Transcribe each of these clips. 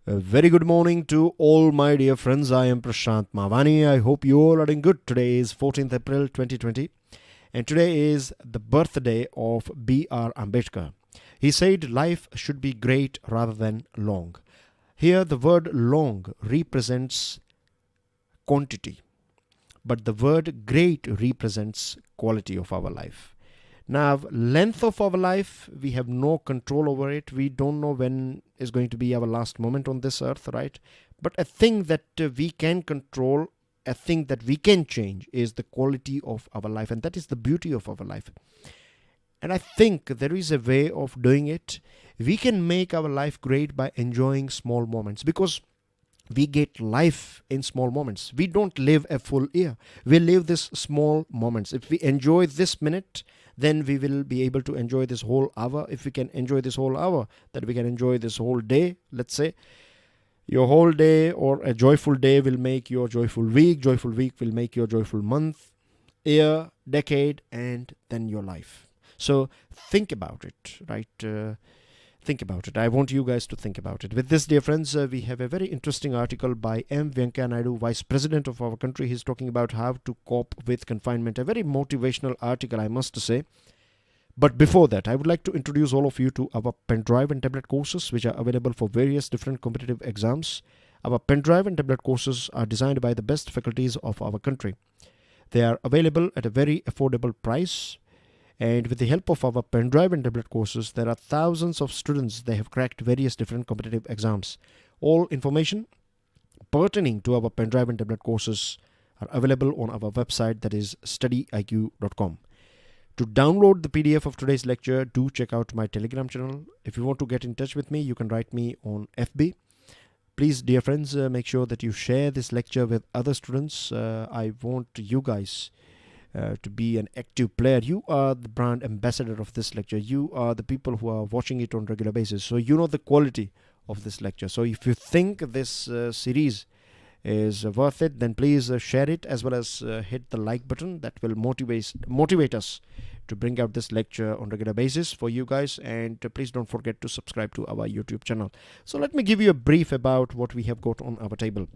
A very good morning to all my dear friends. I am Prashant Mavani. I hope you all are doing good. Today is 14th April 2020 and today is the birthday of B.R. Ambedkar. He said life should be great rather than long. Here the word long represents quantity, but the word great represents quality of our life. Now, length of our life, we have no control over it. We don't know when is going to be our last moment on this earth, right? But a thing that we can control, a thing that we can change is the quality of our life. And that is the beauty of our life. And I think there is a way of doing it. We can make our life great by enjoying small moments, because we get life in small moments. We don't live a full year. We live this small moments. If we enjoy this minute, then we will be able to enjoy this whole hour. If we can enjoy this whole hour, then we can enjoy this whole day. Let's say your whole day or a joyful day will make your joyful week. Joyful week will make your joyful month, year, decade, and then your life. So think about it, right? Think about it. I want you guys to think about it. With this, dear friends, we have a very interesting article by M. Venkaiah Naidu, Vice President of our country. He's talking about how to cope with confinement. A very motivational article, I must say. But before that, I would like to introduce all of you to our pen drive and tablet courses, which are available for various different competitive exams. Our pen drive and tablet courses are designed by the best faculties of our country. They are available at a very affordable price. And with the help of our pen drive and tablet courses, there are thousands of students. They have cracked various different competitive exams. All information pertaining to our pen drive and tablet courses are available on our website, that is StudyIQ.com. To download the PDF of today's lecture, do check out my Telegram channel. If you want to get in touch with me, you can write me on FB. Please, dear friends, make sure that you share this lecture with other students. I want you guys to be an active player. You are the brand ambassador of this lecture. You are the people who are watching it on regular basis. So you know the quality of this lecture. So if you think this series is worth it, then please share it, as well as hit the like button. That will motivate us to bring out this lecture on regular basis for you guys. And please don't forget to subscribe to our YouTube channel. So let me give you a brief about what we have got on our table.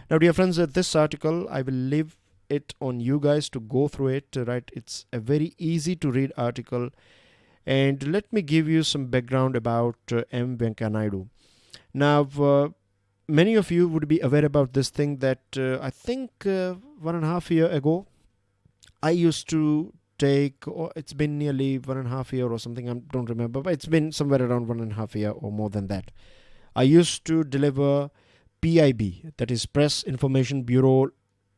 Now, dear friends, this article, I will leave it on you guys to go through it, right? It's a very easy to read article, and let me give you some background about M. Venkaiah Naidu. Now, many of you would be aware about this thing that I think 1.5 years ago I used to take, or it's been nearly 1.5 years or something, I don't remember, but it's been somewhere around 1.5 years or more than that. I used to deliver PIB, that is Press Information Bureau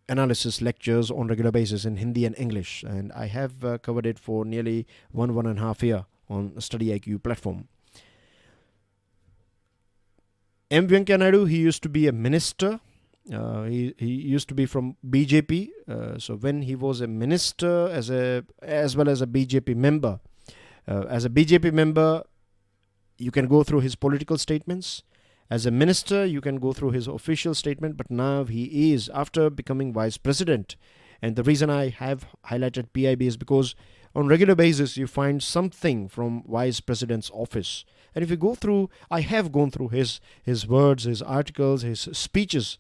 analysis lectures on regular basis in Hindi and English, and I have covered it for nearly 1.5 years on StudyIQ platform. M. Venkaiah Naidu, he used to be a minister. He used to be from BJP. So when he was a minister, as well as a BJP member, as a BJP member, you can go through his political statements. As a minister, you can go through his official statement, but now he is, after becoming vice president. And the reason I have highlighted PIB is because on regular basis, you find something from vice president's office. And if you go through, I have gone through his words, his articles, his speeches,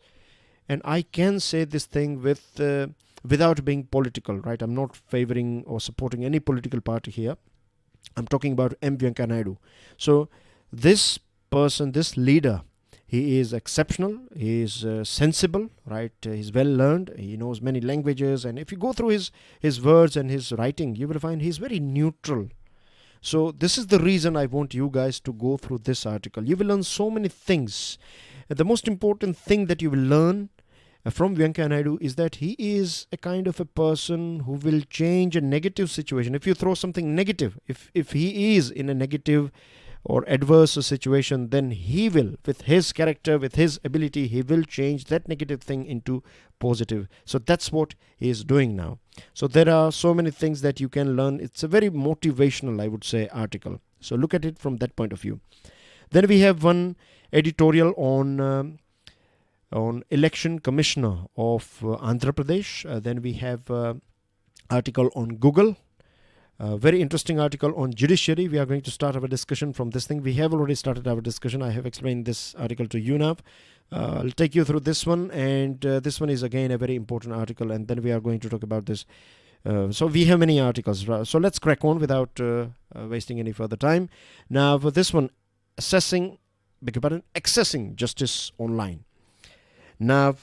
and I can say this thing without being political, right? I'm not favoring or supporting any political party here. I'm talking about M. Venkaiah Naidu. So this person, this leader, he is exceptional, he is sensible, right? He's well learned, he knows many languages, and if you go through his words and his writing, you will find he's very neutral. So this is the reason I want you guys to go through this article. You will learn so many things. The most important thing that you will learn from Venkaiah Naidu is that he is a kind of a person who will change a negative situation. If you throw something negative, if he is in a negative or adverse situation, then he will, with his character, with his ability, he will change that negative thing into positive. So that's what he is doing now. So there are so many things that you can learn. It's a very motivational, I would say, article. So look at it from that point of view. Then we have one editorial on election commissioner of Andhra Pradesh. Then we have article on Google. Very interesting article on judiciary. We are going to start our discussion from this thing. We have already started our discussion. I have explained this article to you now. I'll take you through this one, and this one is again a very important article, and then we are going to talk about this. So we have many articles. So let's crack on without wasting any further time. Now for this one, accessing justice online. Now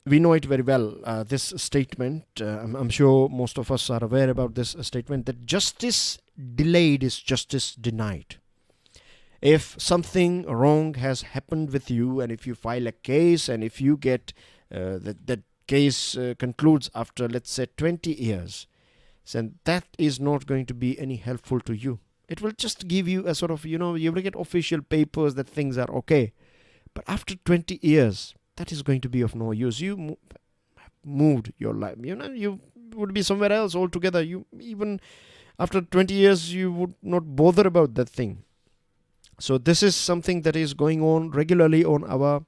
we know it very well, this statement. I'm sure most of us are aware about this statement, that justice delayed is justice denied. If something wrong has happened with you, and if you file a case, and if you get that case concludes after, let's say, 20 years, then that is not going to be any helpful to you. It will just give you a sort of, you will get official papers that things are okay. But after 20 years, that is going to be of no use. You moved your life. You would be somewhere else altogether. You even after 20 years, you would not bother about that thing. So this is something that is going on regularly on our,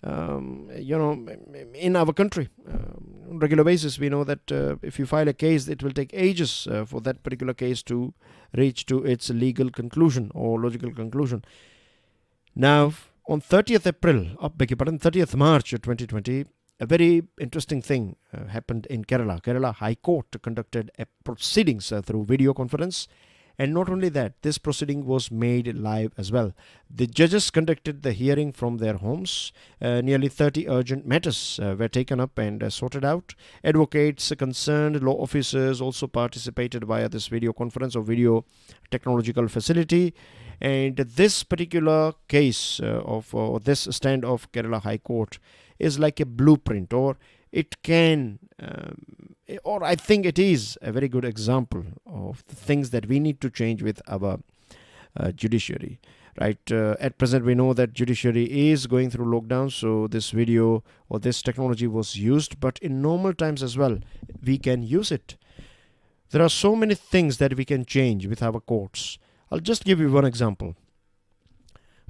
in our country. On regular basis, we know that if you file a case, it will take ages for that particular case to reach to its legal conclusion or logical conclusion. Now, on 30th March 2020, a very interesting thing happened in Kerala. Kerala High Court conducted a proceedings through video conference. And not only that, this proceeding was made live as well. The judges conducted the hearing from their homes. Nearly 30 urgent matters were taken up and sorted out. Advocates, concerned law officers also participated via this video conference or video technological facility. And this particular case of this stand of Kerala High Court is like a blueprint, or it can, or I think it is a very good example of the things that we need to change with our judiciary. Right? At present, we know that judiciary is going through lockdown, so this video or this technology was used. But in normal times as well, we can use it. There are so many things that we can change with our courts. I'll just give you one example.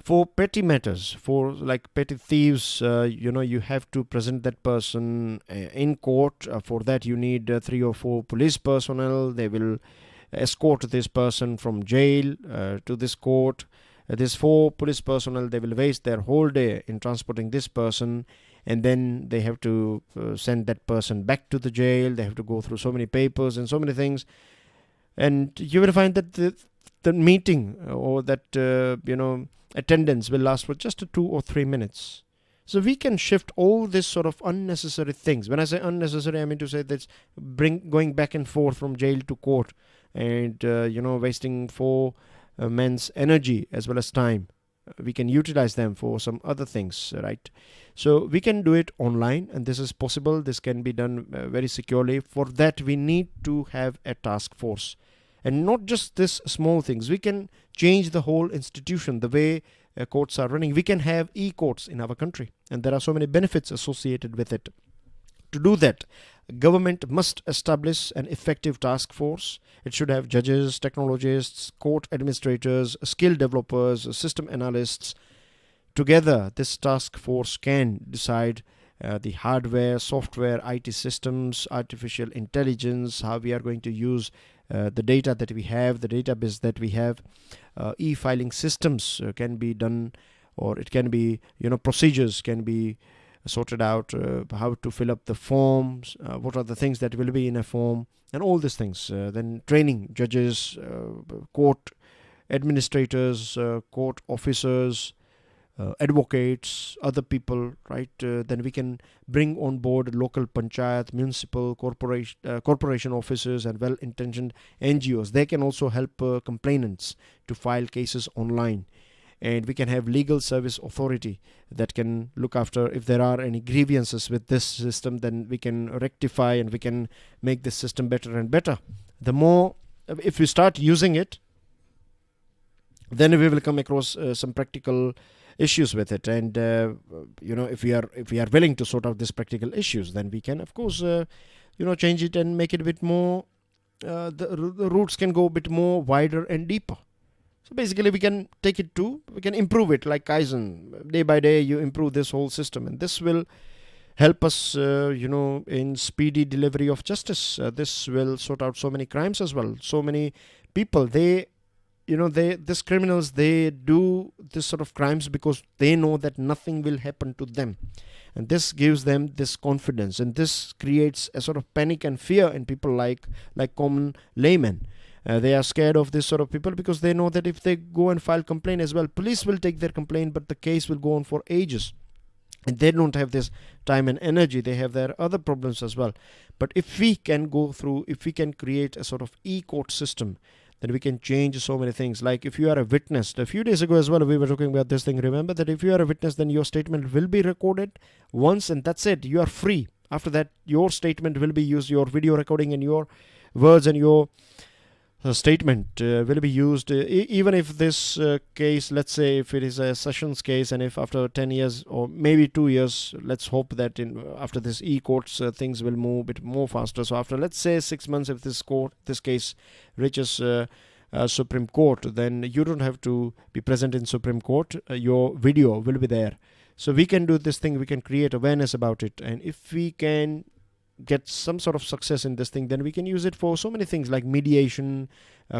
For petty matters, for like petty thieves, you have to present that person in court. For that, you need 3 or 4 police personnel. They will escort this person from jail to this court. These 4 police personnel, they will waste their whole day in transporting this person, and then they have to send that person back to the jail. They have to go through so many papers and so many things, and you will find that the meeting or that attendance will last for just 2 or 3 minutes. So we can shift all this sort of unnecessary things. When I say unnecessary, I mean to say that's going back and forth from jail to court, and wasting 4 men's energy as well as time. We can utilize them for some other things, right? So we can do it online, and this is possible. This can be done very securely. For that, we need to have a task force. And not just this small things. We can change the whole institution, the way courts are running. We can have e-courts in our country, and there are so many benefits associated with it. To do that, government must establish an effective task force. It should have judges, technologists, court administrators, skill developers, system analysts. Together, this task force can decide the hardware, software, IT systems, artificial intelligence, how we are going to use the data that we have, the database that we have. E-filing systems can be done, or it can be, procedures can be sorted out, how to fill up the forms, what are the things that will be in a form, and all these things. Then training judges, court administrators, court officers, advocates, other people, right? Then we can bring on board local panchayat, municipal, corporation officers, and well-intentioned NGOs. They can also help complainants to file cases online. And we can have legal service authority that can look after if there are any grievances with this system, then we can rectify and we can make this system better and better. The more, if we start using it, then we will come across some practical issues with it, and if we are willing to sort out these practical issues, then we can of course change it and make it a bit more, the roots can go a bit more wider and deeper. So basically we can improve it like Kaizen. Day by day you improve this whole system, and this will help us, in speedy delivery of justice. This will sort out so many crimes as well. So many people, these criminals, they do this sort of crimes because they know that nothing will happen to them. And this gives them this confidence, and this creates a sort of panic and fear in people like common laymen. They are scared of this sort of people because they know that if they go and file complaint as well, police will take their complaint, but the case will go on for ages. And they don't have this time and energy. They have their other problems as well. But if we can create a sort of e-court system, then we can change so many things. Like if you are a witness, a few days ago as well, we were talking about this thing. Remember that if you are a witness, then your statement will be recorded once, and that's it. You are free. After that, your statement will be used, your video recording and your words and your statement will be used, even if this case, let's say if it is a sessions case, and if after 10 years or maybe 2 years, let's hope that after this e-courts things will move a bit more faster. So after, let's say, 6 months, if this case reaches Supreme Court, then you don't have to be present in Supreme Court. Your video will be there. So we can do this thing, we can create awareness about it, and if we can get some sort of success in this thing, then we can use it for so many things like mediation,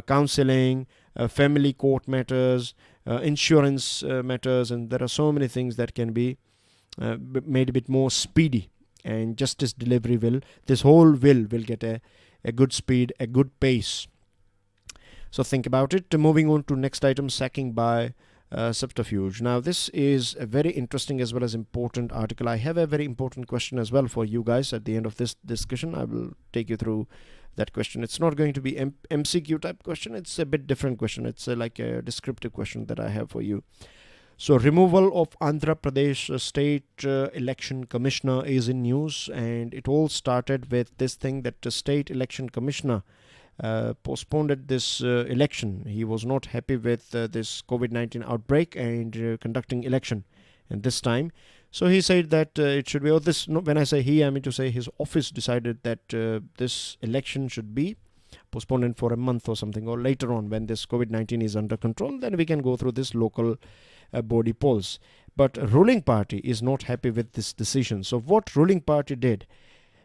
counseling, family court matters, insurance matters, and there are so many things that can be made a bit more speedy, and justice delivery this whole will get a good speed, a good pace. So think about it. Moving on to next item, sacking by subterfuge. Now this is a very interesting as well as important article. I have a very important question as well for you guys at the end of this discussion. I will take you through that question. It's not going to be MCQ type question. It's a bit different question. It's like a descriptive question that I have for you. So removal of Andhra Pradesh state election commissioner is in news, and it all started with this thing that the state election commissioner postponed this election. He was not happy with this COVID-19 outbreak and conducting election at this time. So he said that it should be, when I say he, I mean to say his office decided that this election should be postponed for a month or something, or later on when this COVID-19 is under control, then we can go through this local body polls. But ruling party is not happy with this decision. So what ruling party did,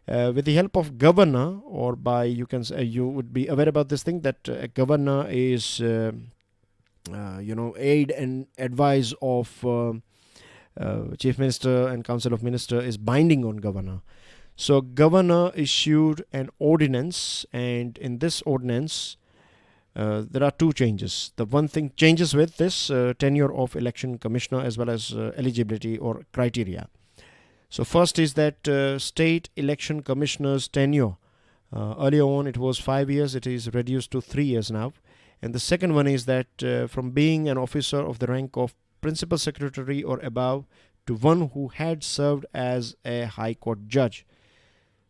with the help of governor, or by, you can say, you would be aware about this thing that a governor is aid and advice of chief minister and council of minister is binding on governor. So governor issued an ordinance, and in this ordinance there are two changes. The one thing changes with this tenure of election commissioner as well as eligibility or criteria. So first is that state election commissioner's tenure, earlier on it was 5 years, it is reduced to 3 years now. And the second one is that from being an officer of the rank of principal secretary or above to one who had served as a high court judge.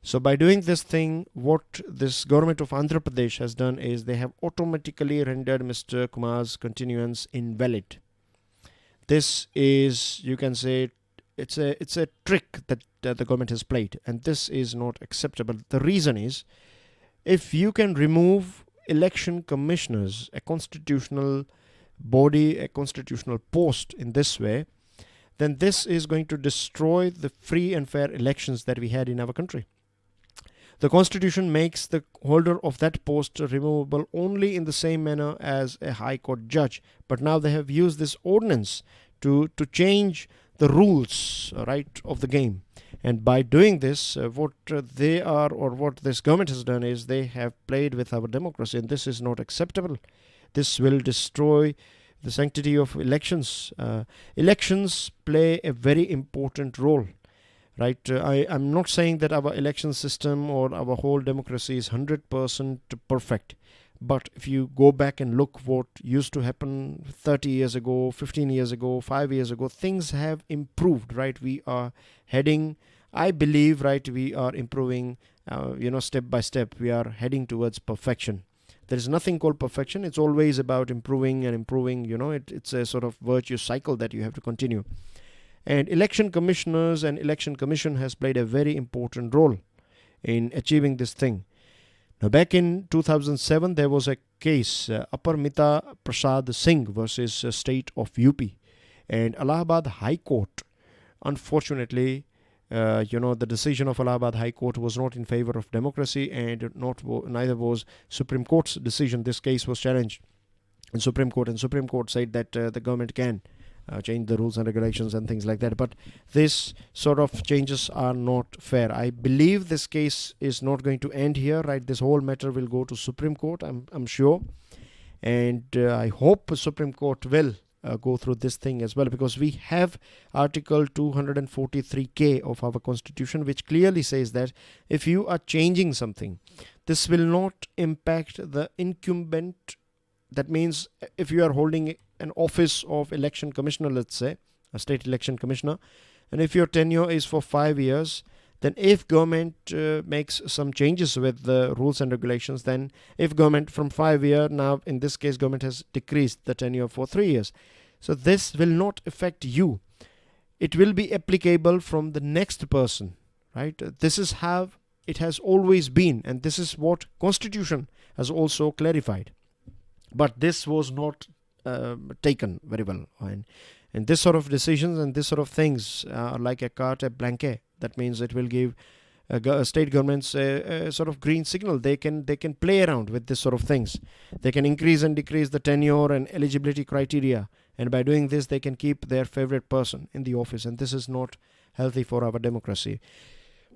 So by doing this thing, what this government of Andhra Pradesh has done is they have automatically rendered Mr. Kumar's continuance invalid. This is, you can say, it's a trick that the government has played, and this is not acceptable. The reason is, if you can remove election commissioners, a constitutional body, a constitutional post in this way, then this is going to destroy the free and fair elections that we had in our country. The constitution makes the holder of that post removable only in the same manner as a high court judge, but now they have used this ordinance to change the rules, right, of the game. And by doing this, what this government has done is they have played with our democracy, and this is not acceptable. This will destroy the sanctity of elections. Elections play a very important role, right? I'm not saying that our election system or our whole democracy is 100% perfect. But if you go back and look what used to happen 30 years ago, 15 years ago, 5 years ago, things have improved, right? We are heading, I believe, right, we are improving, step by step. We are heading towards perfection. There is nothing called perfection. It's always about improving and improving. It's a sort of virtuous cycle that you have to continue. And election commissioners and election commission has played a very important role in achieving this thing. Now, back in 2007, there was a case, Aparmita Prasad Singh versus state of UP. And Allahabad High Court, unfortunately, the decision of Allahabad High Court was not in favor of democracy, and neither was Supreme Court's decision. This case was challenged in Supreme Court, and Supreme Court said that the government can change the rules and regulations and things like that. But this sort of changes are not fair. I believe this case is not going to end here, right? This whole matter will go to Supreme Court, I'm sure. And I hope Supreme Court will go through this thing as well, because we have Article 243K of our Constitution, which clearly says that if you are changing something, this will not impact the incumbent. That means if you are holding an office of election commissioner, let's say a state election commissioner, and if your tenure is for 5 years, then if government makes some changes with the rules and regulations, then if government from 5 years, now in this case government has decreased the tenure for 3 years, so this will not affect you. It will be applicable from the next person, right? This is how it has always been, and this is what Constitution has also clarified. But this was not taken very well, and this sort of decisions and this sort of things are like a carte blanche. That means it will give state governments a sort of green signal. They can play around with this sort of things. They can increase and decrease the tenure and eligibility criteria, and by doing this they can keep their favorite person in the office, and this is not healthy for our democracy.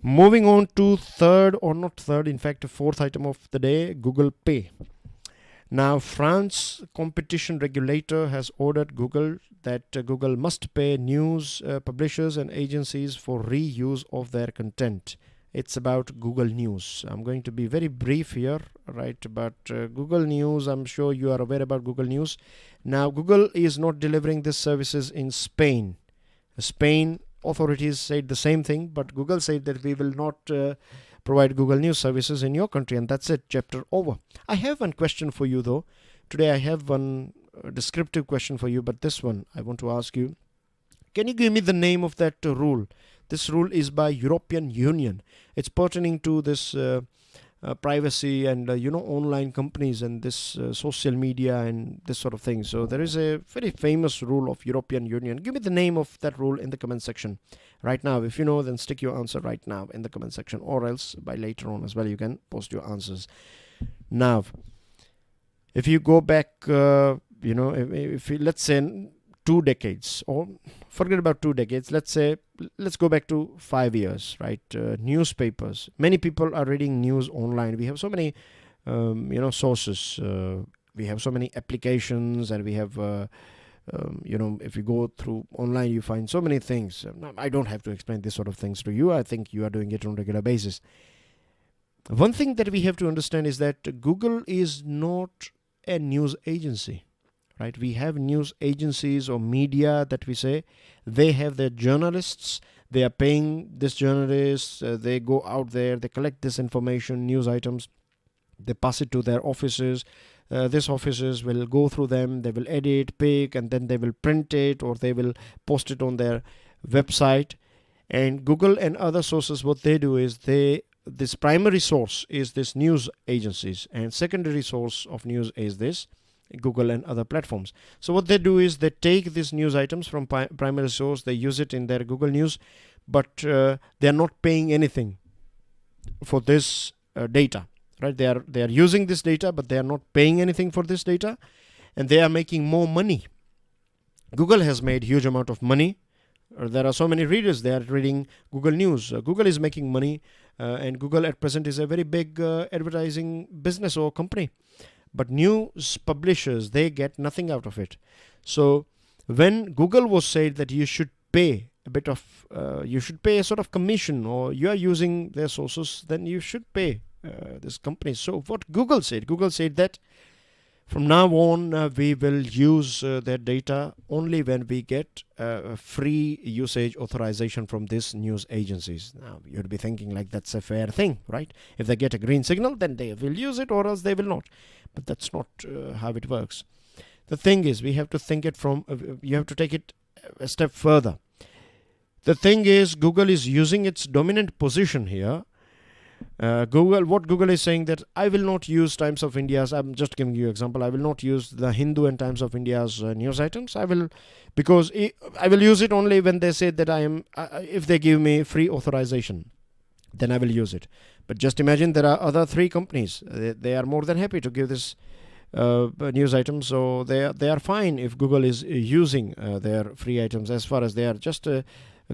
Moving on to fourth item of the day, Google Pay. Now, France competition regulator has ordered Google that Google must pay news publishers and agencies for reuse of their content. It's about Google News. I'm going to be very brief here, right? But Google News, I'm sure you are aware about Google News. Now, Google is not delivering these services in Spain. Spain authorities said the same thing, but Google said that we will not provide Google News services in your country, and that's it, chapter over. I have one question for you though. Today I have one descriptive question for you, but this one I want to ask you. Can you give me the name of that rule? This rule is by European Union. It's pertaining to this privacy and online companies and this social media and this sort of thing. So there is a very famous rule of European Union. Give me the name of that rule in the comment section right now. If you know, then stick your answer right now in the comment section, or else by later on as well you can post your answers. Now, if you go back, if let's say 2 decades, or forget about 2 decades, let's go back to 5 years, right? Newspapers. Many people are reading news online. We have so many, sources. We have so many applications, and we have, if you go through online, you find so many things. I don't have to explain this sort of things to you. I think you are doing it on a regular basis. One thing that we have to understand is that Google is not a news agency. Right? We have news agencies or media that we say, they have their journalists, they are paying these journalists, they go out there, they collect this information, news items, they pass it to their offices. These offices will go through them, they will edit, pick, and then they will print it, or they will post it on their website. And Google and other sources, what they do is this primary source is this news agencies, and secondary source of news is this Google and other platforms. So what they do is they take these news items from primary source, they use it in their Google News, but they are not paying anything for this data, right? They are using this data, but they are not paying anything for this data, and they are making more money. Google has made huge amount of money. There are so many readers, they are reading Google News. Google is making money, and Google at present is a very big advertising business or company. But news publishers, they get nothing out of it. So when Google was said that you should pay a sort of commission, or you are using their sources, then you should pay this company. So what Google said that from now on we will use their data only when we get free usage authorization from these news agencies. Now you'd be thinking like that's a fair thing, right? If they get a green signal, then they will use it, or else they will not. But that's not how it works. The thing is, we have to think it from, you have to take it a step further. The thing is, Google is using its dominant position here What Google is saying that I will not use Times of India's. I'm just giving you an example. I will not use the Hindu and Times of India's news items. I will use it only when they say that I am. If they give me free authorization, then I will use it. But just imagine there are other 3 companies. They are more than happy to give this news item. So they are fine if Google is using their free items, as far as they are just.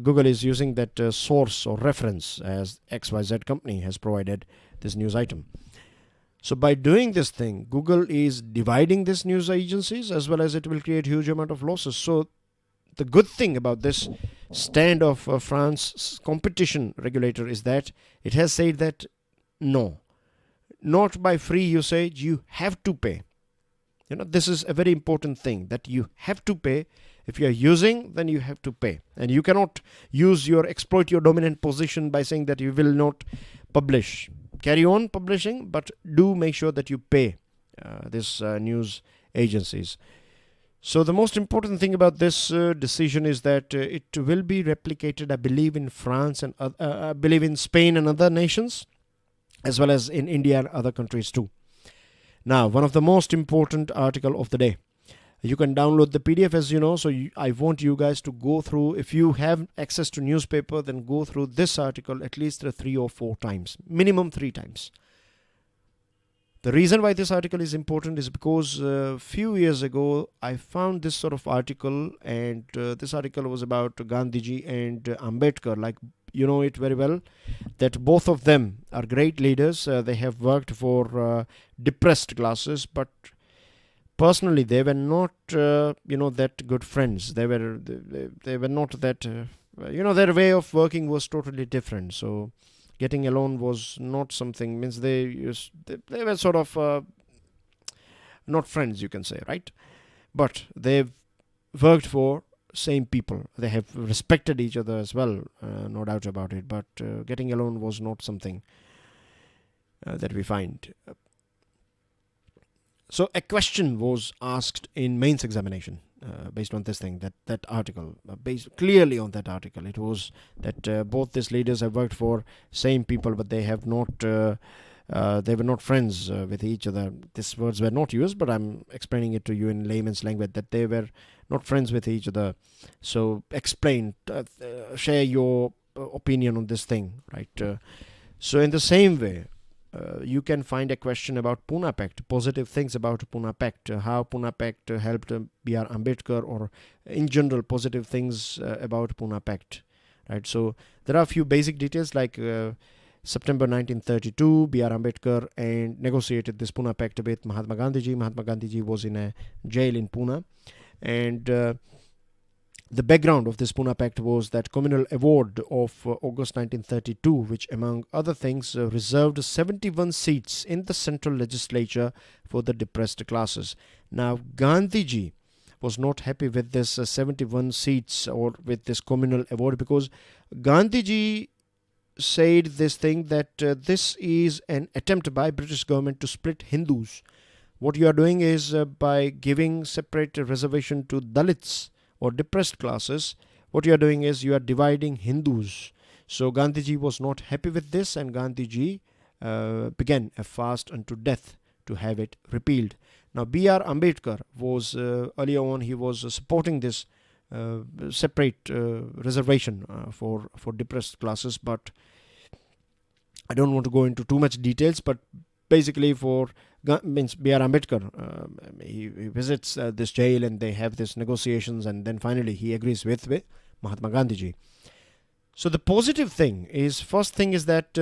Google is using that source or reference as XYZ company has provided this news item. So by doing this thing, Google is dividing these news agencies, as well as it will create huge amount of losses. So the good thing about this stand of France's competition regulator is that it has said that no, not by free usage, you have to pay. This is a very important thing, that you have to pay. If you are using, then you have to pay. And you cannot exploit your dominant position by saying that you will not publish. Carry on publishing, but do make sure that you pay these news agencies. So the most important thing about this decision is that it will be replicated, I believe, in France and I believe in Spain and other nations, as well as in India and other countries too. Now, one of the most important article of the day. You can download the PDF, as you know, so I want you guys to go through. If you have access to newspaper, then go through this article at least 3 or 4 times, minimum 3 times. The reason why this article is important is because a few years ago, I found this sort of article, and this article was about Gandhiji and Ambedkar. Like, you know it very well, that both of them are great leaders. They have worked for depressed classes, but personally, they were not, that good friends. They were not that, their way of working was totally different. So, getting along was not something. Means they were sort of not friends, you can say, right? But they've worked for same people. They have respected each other as well, no doubt about it. But getting along was not something that we find. So a question was asked in mains examination based on this thing, that article, based clearly on that article. It was that both these leaders have worked for same people, but they have not, they were not friends with each other. These words were not used, but I'm explaining it to you in layman's language, that they were not friends with each other. So explain, share your opinion on this thing, right? So in the same way, you can find a question about Pune Pact, positive things about Pune Pact, how Pune Pact helped B.R. Ambedkar, or in general positive things about Pune Pact, right? So there are a few basic details, like September 1932, B.R. Ambedkar and negotiated this Pune Pact with Mahatma Gandhiji. Mahatma Gandhiji was in a jail in Pune, and the background of this Pune Pact was that communal award of August 1932, which among other things reserved 71 seats in the central legislature for the depressed classes. Now, Gandhiji was not happy with this 71 seats or with this communal award, because Gandhiji said this thing, that this is an attempt by British government to split Hindus. What you are doing is by giving separate reservation to Dalits or depressed classes, what you are doing is you are dividing Hindus. So Gandhiji was not happy with this, and Gandhiji began a fast unto death to have it repealed. Now B.R. Ambedkar was earlier on, he was supporting this separate reservation for depressed classes, but I don't want to go into too much details. But basically, for B.R. Ambedkar, he visits this jail, and they have these negotiations, and then finally he agrees with Mahatma Gandhiji. So the positive thing is, first thing is that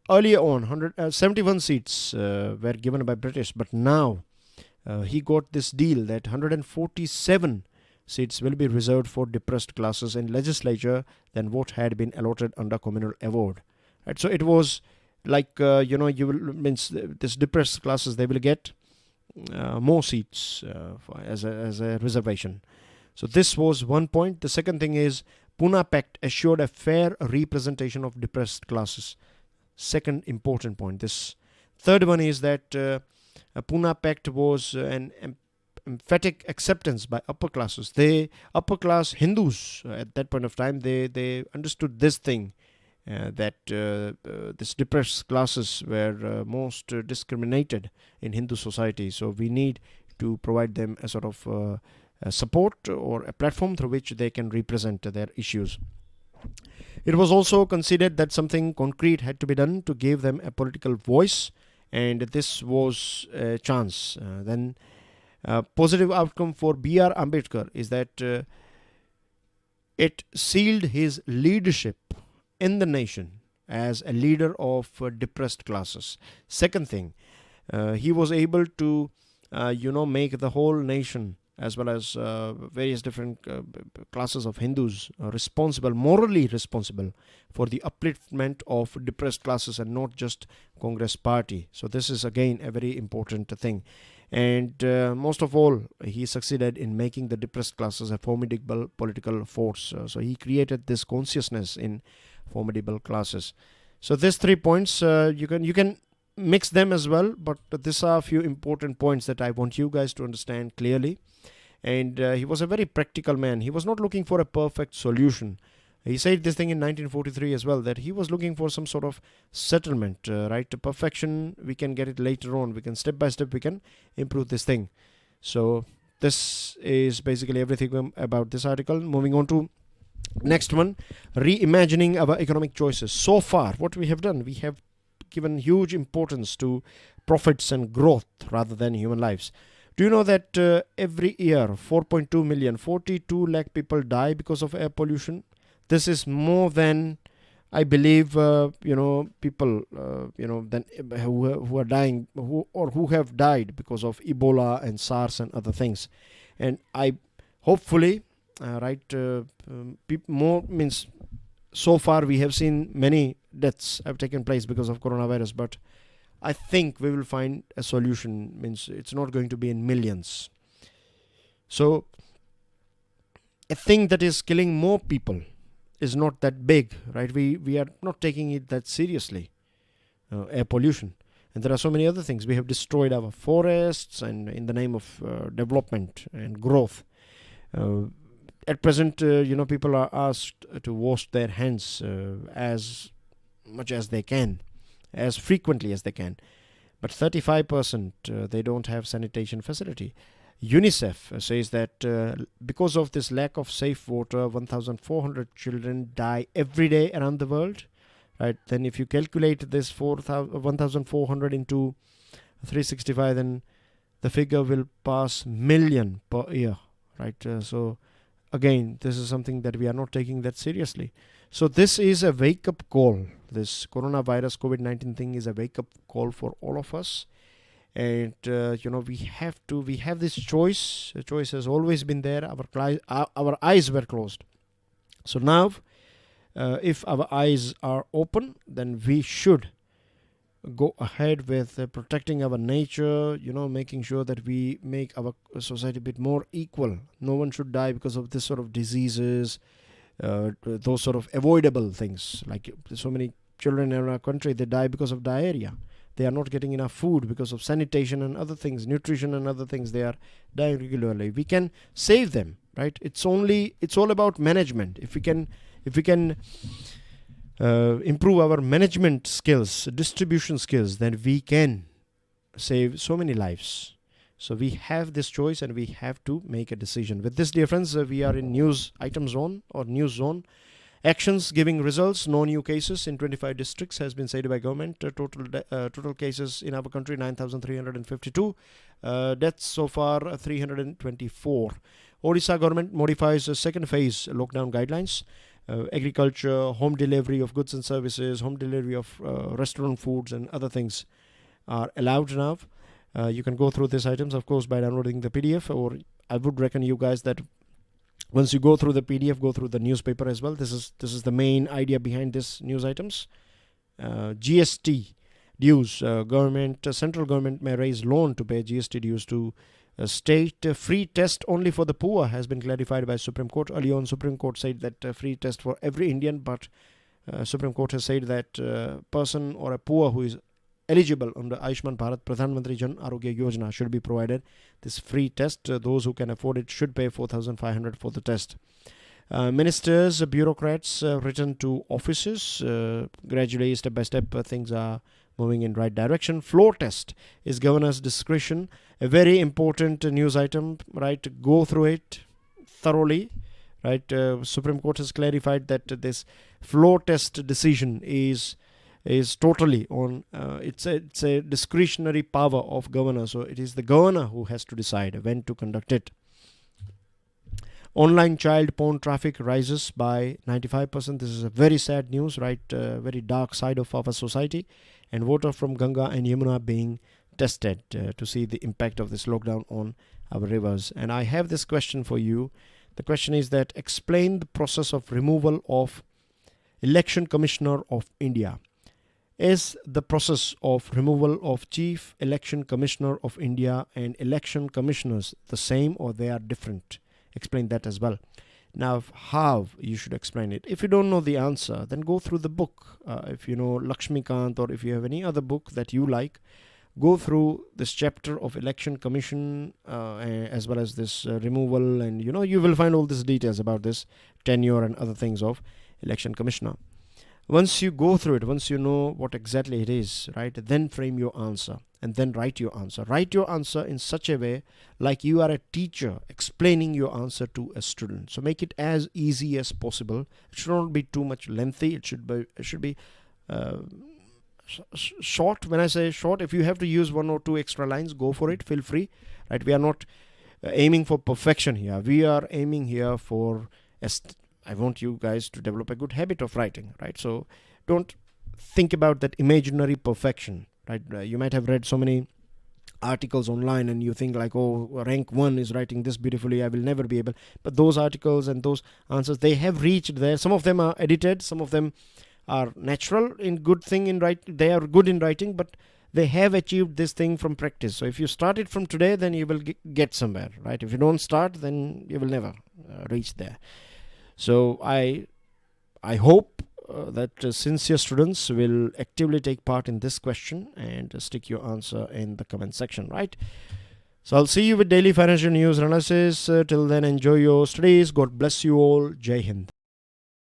earlier on 71 seats were given by British, but now he got this deal that 147 seats will be reserved for depressed classes in legislature than what had been allotted under communal award. Right? So it was like you will means this depressed classes, they will get more seats as a reservation. So this was one point. The second thing is Pune Pact assured a fair representation of depressed classes. Second important point. This third one is that Pune Pact was an emphatic acceptance by upper classes. Upper class Hindus at that point of time, they understood this thing, that this depressed classes were most discriminated in Hindu society. So we need to provide them a sort of a support or a platform through which they can represent their issues. It was also considered that something concrete had to be done to give them a political voice, and this was a chance. Then positive outcome for B.R. Ambedkar is that it sealed his leadership in the nation as a leader of depressed classes. Second thing, he was able to make the whole nation as well as various different classes of Hindus morally responsible for the upliftment of depressed classes and not just Congress party. So this is again a very important thing. And most of all, he succeeded in making the depressed classes a formidable political force. So he created this consciousness in formidable classes. So these 3 points, you can mix them as well, but these are a few important points that I want you guys to understand clearly. And he was a very practical man. He was not looking for a perfect solution. He said this thing in 1943 as well, that he was looking for some sort of settlement, right? To perfection, we can get it later on. We can step by step, we can improve this thing. So this is basically everything about this article. Moving on to next one, reimagining our economic choices. So far, what we have done, we have given huge importance to profits and growth rather than human lives. Do you know that every year 4.2 million, 42 lakh people die because of air pollution? This is more than, I believe, people, than who are dying who have died because of Ebola and SARS and other things. And I hopefully, more means so far we have seen many deaths have taken place because of coronavirus, but I think we will find a solution. Means it's not going to be in millions. So a thing that is killing more people is not that big, right? We are not taking it that seriously, air pollution. And there are so many other things. We have destroyed our forests and in the name of development and growth. At present, people are asked to wash their hands as much as they can, as frequently as they can. But 35% they don't have sanitation facility. UNICEF says that because of this lack of safe water, 1,400 children die every day around the world. Right? Then if you calculate this 1,400 into 365, then the figure will pass million per year. Right? So again, this is something that we are not taking that seriously. So this is a wake-up call. This coronavirus COVID-19 thing is a wake-up call for all of us. And we have this choice. The choice has always been there. Our eyes were closed. So now, if our eyes are open, then we should go ahead with protecting our nature, making sure that we make our society a bit more equal. No one should die because of this sort of diseases, those sort of avoidable things. Like so many children in our country, they die because of diarrhea. They are not getting enough food because of sanitation and other things, nutrition and other things. They are dying regularly. We can save them, right? It's all about management. If we can improve our management skills, distribution skills, then we can save so many lives. So we have this choice and we have to make a decision. With this, dear friends, we are in news item zone or news zone. Actions giving results. No new cases in 25 districts has been said by government. Total cases in our country 9,352. Deaths so far 324. Odisha government modifies the second phase lockdown guidelines. Agriculture, home delivery of goods and services, home delivery of restaurant foods and other things are allowed now. You can go through these items, of course, by downloading the PDF, or I would reckon you guys that once you go through the PDF, go through the newspaper as well. This is the main idea behind this news items. GST dues. Central government may raise loan to pay GST dues to state. Free test only for the poor has been clarified by Supreme Court. Earlier on, Supreme Court said that free test for every Indian, but Supreme Court has said that person or a poor who is eligible under Ayushman Bharat Pradhan Mantri Jan Arogya Yojana should be provided this free test. Those who can afford it should pay 4,500 for the test. Ministers, bureaucrats return to offices. Gradually, step by step, things are moving in right direction. Floor test is governor's discretion. A very important news item, right? Go through it thoroughly, right? Supreme Court has clarified that this floor test decision is totally on. It's a discretionary power of governor, so it is the governor who has to decide when to conduct it. Online child porn traffic rises by 95%. This is a very sad news, right? Very dark side of our society. And water from Ganga and Yamuna being tested to see the impact of this lockdown on our rivers. And I have this question for you. The question is that explain the process of removal of Election Commissioner of India. Is the process of removal of Chief Election Commissioner of India and election commissioners the same or they are different? Explain that as well. Now, how you should explain it. If you don't know the answer, then go through the book. If you know Lakshmikant or if you have any other book that you like, go through this chapter of Election Commission as well as this removal, and you will find all these details about this tenure and other things of Election Commissioner. Once you go through it, once you know what exactly it is, right, then frame your answer and then write your answer. Write your answer in such a way like you are a teacher explaining your answer to a student. So make it as easy as possible. It should not be too much lengthy. It should be short. When I say short, if you have to use 1 or 2 extra lines, go for it. Feel free, right? We are not aiming for perfection here. We are aiming here for I want you guys to develop a good habit of writing, right? So don't think about that imaginary perfection, right? You might have read so many articles online and you think like, oh, rank 1 is writing this beautifully, I will never be able. But those articles and those answers, they have reached there. Some of them are edited, some of them are natural in good thing in writing. They are good in writing, but they have achieved this thing from practice. So if you start it from today, then you will get somewhere, right? If you don't start, then you will never reach there. So I hope that sincere students will actively take part in this question and stick your answer in the comment section, right? So I'll see you with daily financial news analysis. Till then, enjoy your studies. God bless you all. Jai Hind.